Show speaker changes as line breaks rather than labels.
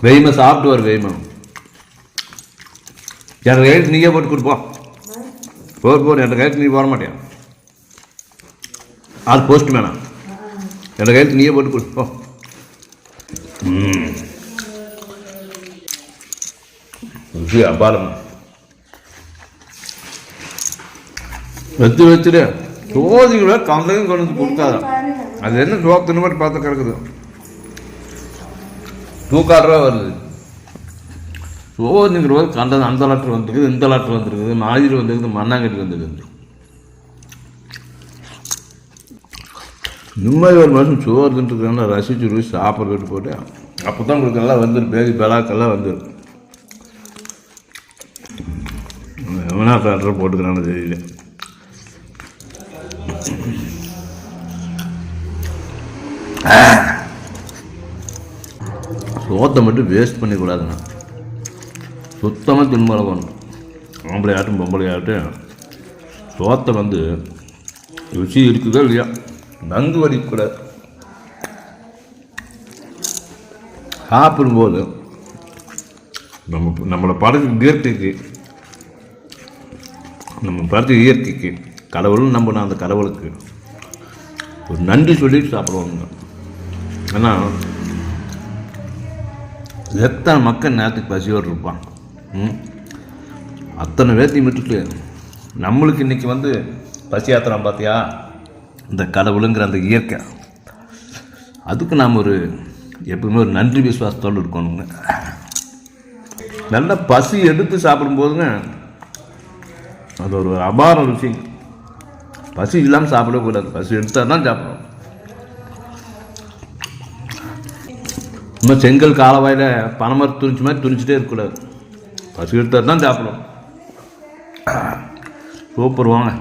வெய்மை சாப்பிட்டு வர வெய்மை எனக்கு கைட்டு நீயே போட்டு கொடுப்போம் எனக்கு கைட்டு நீ போட மாட்டியா அது போஸ்ட் மேனா எனக்கு கைட்டு நீயே போட்டு கொடுப்போம் அபாரம் வச்சுட்டு சோதிகளை கந்தையும் கொண்டு வந்து கொடுக்காத அது என்ன சோத்துன்னு மட்டும் பார்த்து கிடக்குது தூக்காடுறா வருது சோதிங்கிற போது கண்டது அந்த லாட்டர் வந்துருக்குது இந்த லாட்டர் வந்துருக்குது மாதிரி வந்துருக்குது மண்ணாங்கட்டி வந்துருக்குது நிம்மதி ஒரு மாதம் சோறுன்ட்டுருக்காங்க ரசிச்சு ருசி சாப்பிட்றது போட்டு அப்போ தான் உங்களுக்கு எல்லாம் வந்துடும் பேதி பெலாக்கெல்லாம் வந்துடும் எவனா டாக்டர் போட்டுக்கிறான்னு தெரியல சோத்தை மட்டும் வேஸ்ட் பண்ணிக்கூடாதுண்ணா சுத்தமாக தின்பழகணும் ஆம்பளை ஆட்டும் பொம்பளை ஆட்டும் சோத்தை வந்து ருசி இருக்குதோ இல்லையா நங்கு வடிக்கூடாது சாப்பிடும்போது நம்மளை படைச்ச இயற்கைக்கு நம்ம படைச்ச இயற்கைக்கு கடவுள்னு நம்பின அந்த கடவுளுக்கு ஒரு நன்றி சொல்லிட்டு சாப்பிடுவாங்க. ஏன்னா எத்தனை மக்கள் நேரத்துக்கு பசியோடு இருப்பான். அத்தனை பேர்த்தையும் விட்டுட்டு நம்மளுக்கு இன்றைக்கி வந்து பசி யாத்திரம் பார்த்தியா இந்த கடவுளுங்கிற அந்த இயற்கை அதுக்கு நாம் ஒரு எப்பவுமே ஒரு நன்றி விசுவாசத்தோடு இருக்கணுங்க. நல்லா பசி எடுத்து சாப்பிடும்போதுங்க அது ஒரு அபார ருசி. பசி இல்லாமல் சாப்பிடக்கூடாது, பசி எடுத்தால் தான் சாப்பிடணும். இன்னும் செங்கல் காலவாயில் பனைமரம் துணிச்சு மாதிரி துணிச்சிட்டே இருக்கக்கூடாது, பசி எடுத்தால் தான் சாப்பிடணும். சூப்பர் வாங்க.